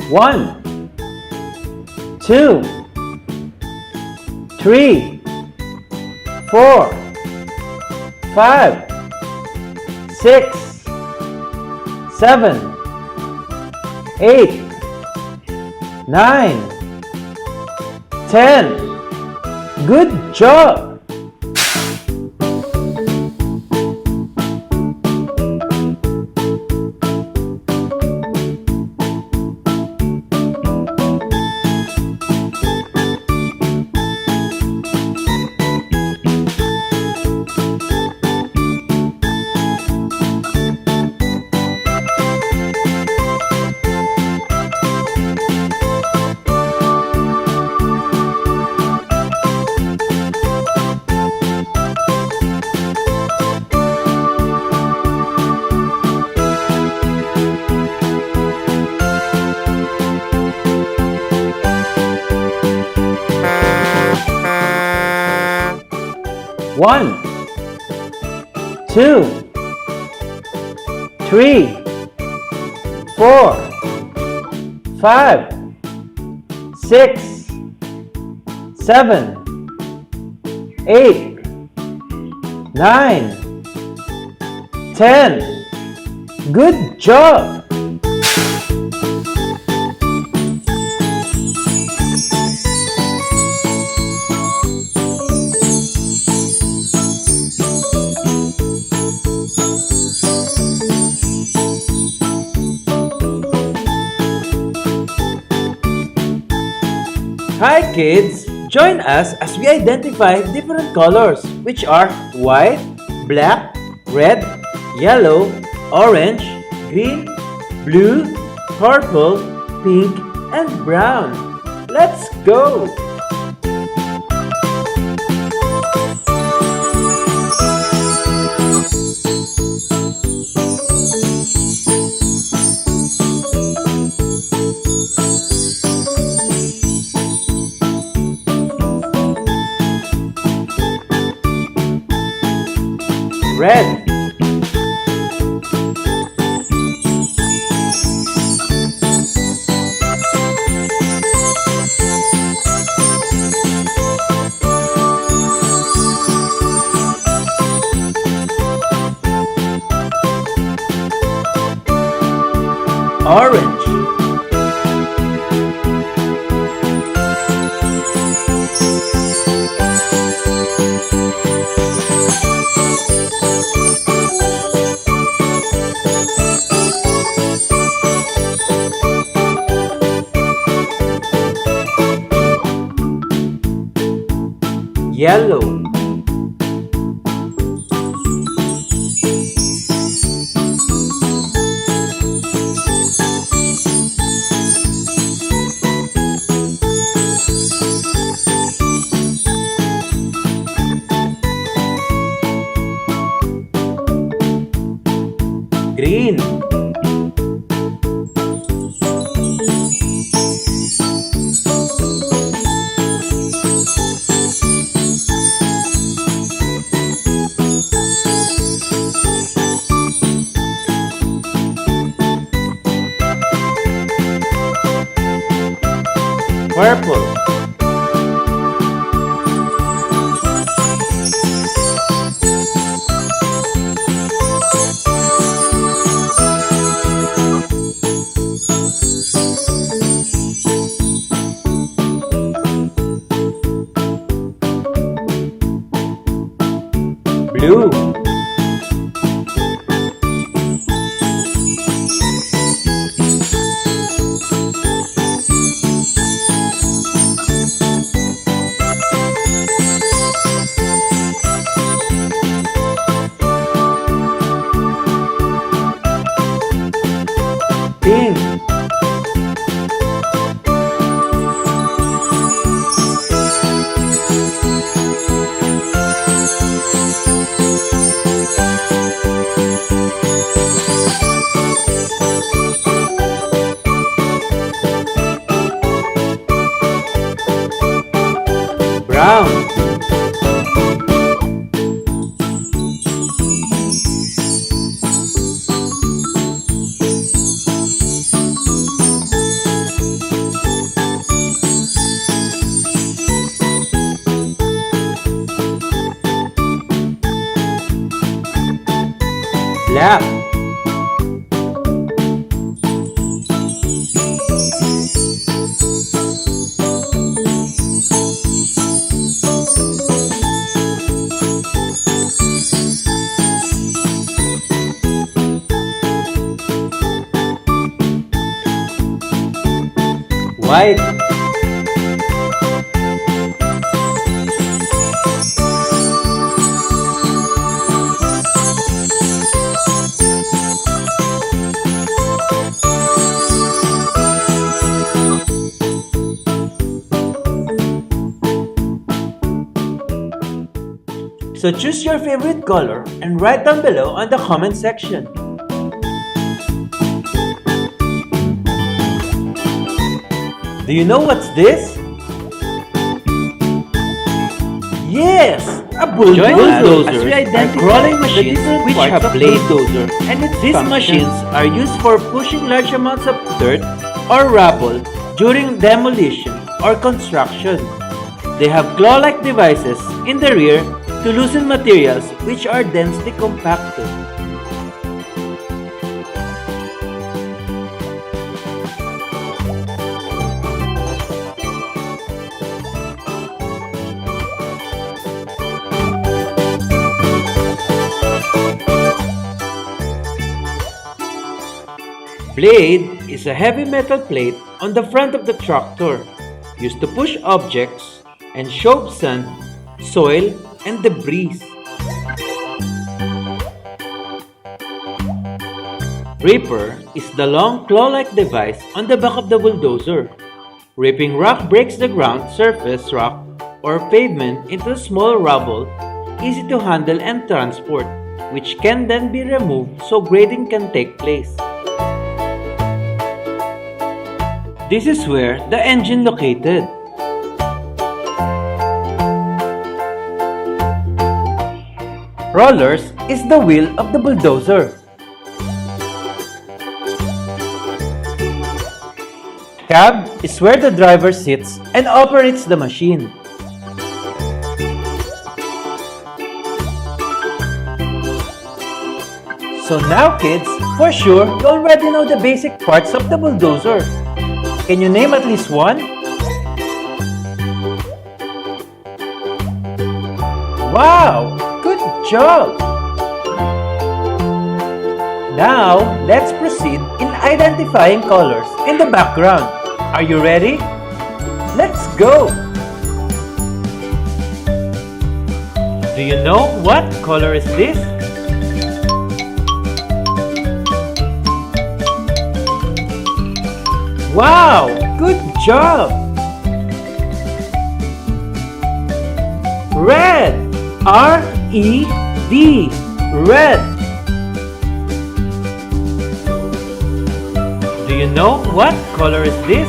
1, 2, 3, 4, 5, 6, 7, 8, 9, 10. Good job! One, 2, 3, 4, 5, 6, 7, 8, 9, 10. Good job! Hi kids! Join us as we identify different colors, which are white, black, red, yellow, orange, green, blue, purple, pink, and brown. Let's go! Red, orange, yellow, green, purple, blue, pink, brown, Black. White. So choose your favorite color and write down below on the comment section. Do you know what's this? Yes! A bulldozer as we identify crawling machines which have blades. And these machines are used for pushing large amounts of dirt or rubble during demolition or construction. They have claw-like devices in the rear to loosen materials which are densely compacted. Blade is a heavy metal plate on the front of the tractor, used to push objects and shove sand, soil, and debris. Ripper is the long claw-like device on the back of the bulldozer. Ripping rock breaks the ground surface rock or pavement into small rubble, easy to handle and transport, which can then be removed so grading can take place. This is where the engine located. Rollers is the wheel of the bulldozer. Cab is where the driver sits and operates the machine. So now kids, for sure, you already know the basic parts of the bulldozer. Can you name at least one? Wow! Good job! Now, let's proceed in identifying colors in the background. Are you ready? Let's go! Do you know what color is this? Wow! Good job! Red! R-E-D. Red. Do you know what color is this?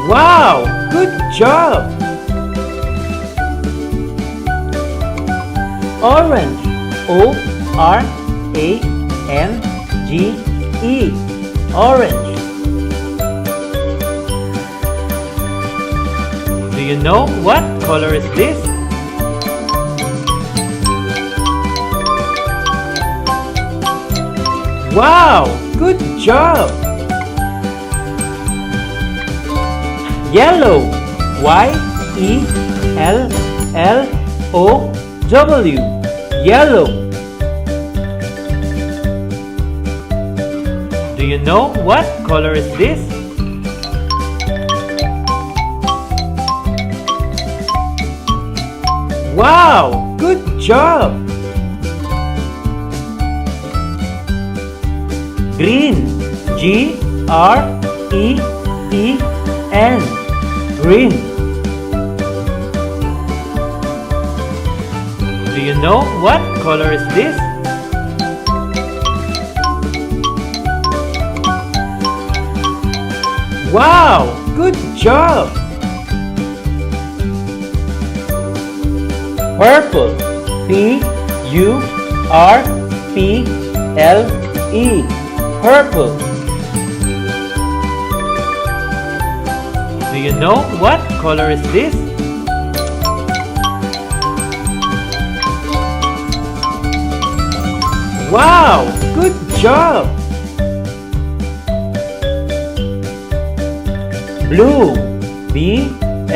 Wow! Good job! Orange. O-R-A-N-G-E. Orange. Do you know what color is this? Wow! Good job! Yellow. Y-E-L-L-O-W. Yellow. Do you know what color is this? Wow! Good job! Green. G-R-E-E-N. Green. Do you know what color is this? Wow! Good job! Purple. P-U-R-P-L-E. Purple. Do you know what color is this? Wow! Good job! Blue. B-L-U-E.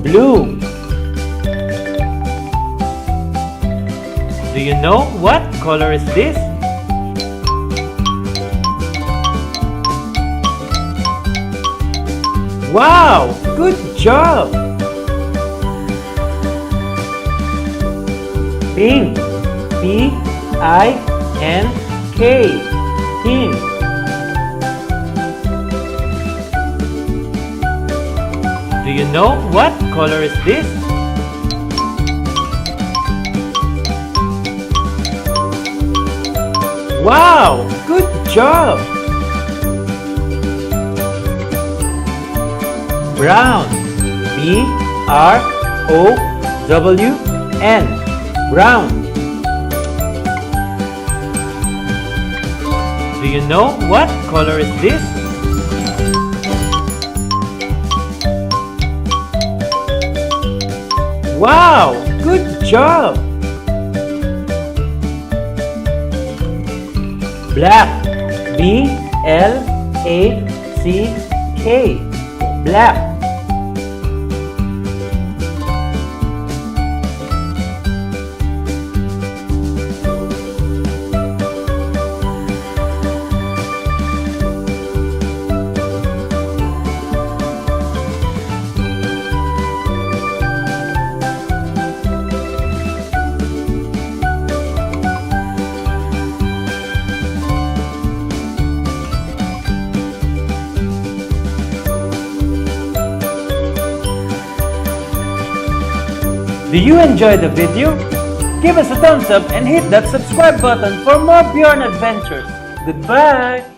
Blue. Do you know what color is this? Wow! Good job! Pink. P-I-N-K. Pink. Do you know what color is this? Wow! Good job! Brown. B-R-O-W-N. Brown. Do you know what color is this? Wow! Good job! Black. B-L-A-C-K. Black. Do you enjoy the video? Give us a thumbs up and hit that subscribe button for more Bjorn adventures. Goodbye!